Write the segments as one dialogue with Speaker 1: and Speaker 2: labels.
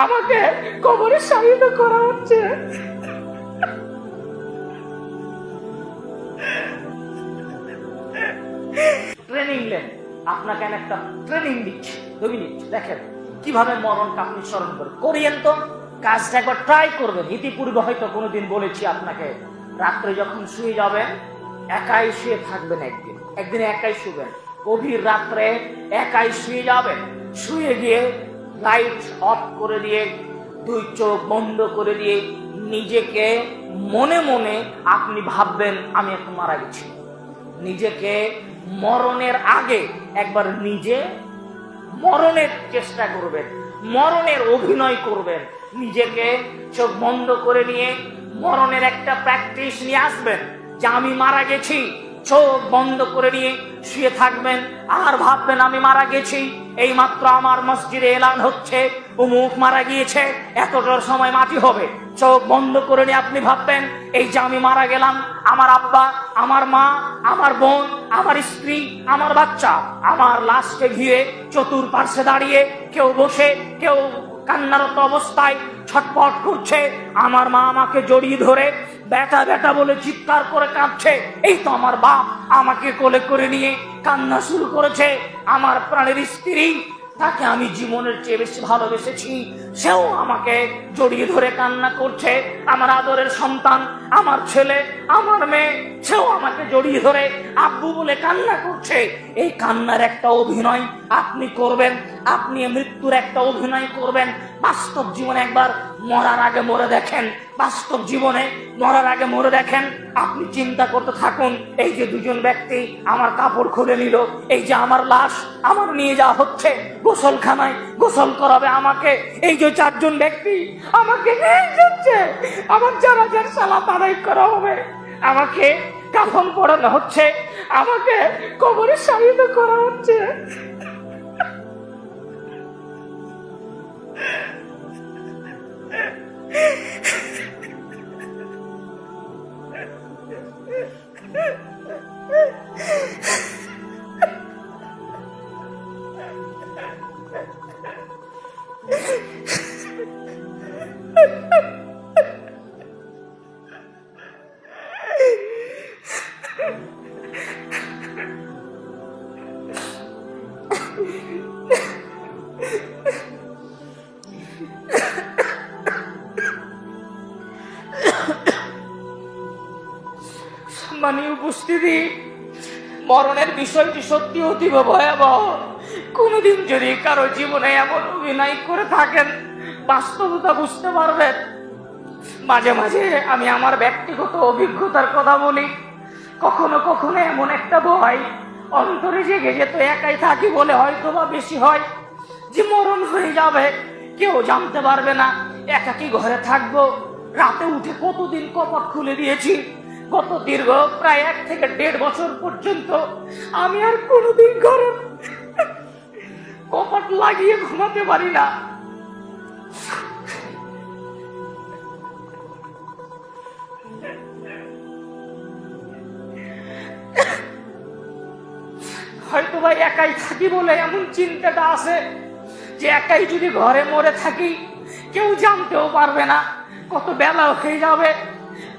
Speaker 1: আমাকে কবরে শায়িত করা হচ্ছে। ট্রেনিং নেন, আপনাকে আমি একটা ট্রেনিং দিচ্ছি 2 মিনিট, দেখেন কিভাবে মরণকে আপনি স্মরণ করিয়েন। তো কাজটা একবার ট্রাই করবেন। ইতিপূর্বে হয়তো কোনোদিন বলেছি আপনাকে, রাত্রে যখন শুয়ে যাবেন একাই শুয়ে থাকবেন, একদিন একাই শুবেন, গভীর রাত্রে একাই শুয়ে যাবেন। শুয়ে গিয়ে লাইট অফ করে দিয়ে 2 চোখ বন্ধ করে দিয়ে নিজেকে মনে মনে আপনি ভাববেন আমি এখন মারা গেছি। নিজেকে মরণের আগে একবার নিজে মরণের চেষ্টা করবেন, মরণের অভিনয় করবেন। নিজেকে চোখ বন্ধ করে নিয়ে মরণের একটা প্র্যাকটিস নিয়ে আসবেন যে আমি মারা গেছি। চোখ বন্ধ করে নিয়ে শুয়ে থাকবেন আর ভাববেন আমি মারা গেছি। এই মাত্র আমার মসজিদে এলান হচ্ছে অমুক মারা গিয়েছে, এতটার সময় মাটি হবে। চোখ বন্ধ করে নিয়ে আপনি ভাববেন এই যে আমি মারা গেলাম, আমার আব্বা, আমার মা, আমার বোন, আমার স্ত্রী, আমার বাচ্চা আমার লাশকে ঘিরে চতুর্পার্শ্বে দাঁড়িয়ে কেউ বসে কেউ কান্নারত অবস্থায় ছটপট করছে। আমার মা আমাকে জড়িয়ে ধরে বেটা বেটা বলে চিৎকার করে কাঁদছে। এই তো আমার বাপ আমাকে কোলে করে নিয়ে কান্না শুরু করেছে। আমার প্রাণের স্ত্রী, তাকে আমি জীবনের চেয়ে বেশি ভালোবেসেছি, সেও আমাকে জড়িয়ে ধরে কান্না করছে। আমার আদরের সন্তান, আমার ছেলে, আমার মেয়ে, সেও আমাকে জড়িয়ে ধরে আব্বু বলে কান্না করছে। এই কান্নার একটা অভিনয় আপনি করবেন, আপনি মৃত্যুর একটা অভিনয় করবেন। বাস্তব জীবনে একবার মরার আগে মরে দেখেন, বাস্তব জীবনে মরার আগে মরে দেখেন। আপনি চিন্তা করতে থাকুন, এই যে 2জন ব্যক্তি আমার কাপড় খুলে নিল, এই যে আমার লাশ আমার নিয়ে যাওয়া হচ্ছে গোসলখানায়, গোসল করাবে আমাকে, এই যে 4জন ব্যক্তি আমাকে নিয়ে যাচ্ছে, আমার জানাজার সালাত আদায় করা হবে, আমাকে কাফন পরানো হচ্ছে, আমাকে কবরে শায়িত করা হচ্ছে। মানে উপস্থিতি, মরণের বিষয়টি সত্যি অতীব ভয়াবহ। কোনদিন যদি কারো জীবনে এমন অভিনয় করে থাকেন, বাস্তবতা বুঝতে পারবেন। মাঝে মাঝে আমি আমার ব্যক্তিগত অভিজ্ঞতার কথা বলি। কখনো কখনো এমন একটা ভয় অন্তরে জেগে যেত, একাই থাকি বলে হয়তো বা বেশি হয়, যে মরণ হয়ে যাবে, কেউ জানতে পারবে না, একাকি ঘরে থাকবো। রাতে উঠে কতদিন কপাট খুলে দিয়েছি, গত দীর্ঘ প্রায় 1 থেকে 1.5 বছর পর্যন্ত আমি আর কোনোদিন ঘরে কপাট লাগিয়ে ঘুমাতে পারি না। হয়তো ভাই একাই থাকি বলে এমন চিন্তাটা আসে যে একাই যদি ঘরে মরে থাকি কেউ জানতেও পারবে না, কত বেলা হয়ে যাবে,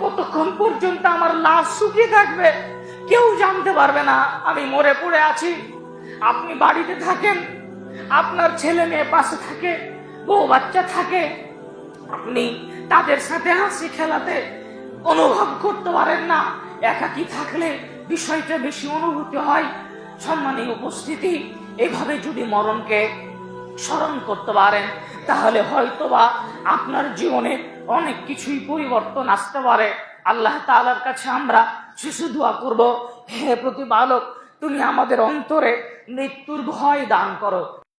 Speaker 1: কতক্ষণ পর্যন্ত আমার লাশ শুকিয়ে থাকবে, কেউ জানতে পারবে না আমি মরে পড়ে আছি। আপনি বাড়িতে থাকেন, আপনার ছেলে মেয়ে পাশে থাকে, বউ বাচ্চা থাকে, আপনি তাদের সাথে হাসি খেলাতে অনুভব করতে পারেন না। একাকি থাকলে বিষয়টা বেশি অনুভূতি হয়। সম্মানীয় উপস্থিতি, এভাবে যদি মরণকে স্মরণ করতে পারেন তাহলে হয়তোবা আপনার জীবনে অনেক কিছুই পরিবর্তন আসতে পারে। আল্লাহ তাআলার কাছে আমরা শেষে দোয়া করব, হে প্রতিপালক, তুমি আমাদের অন্তরে মৃত্যুর ভয় দান করো।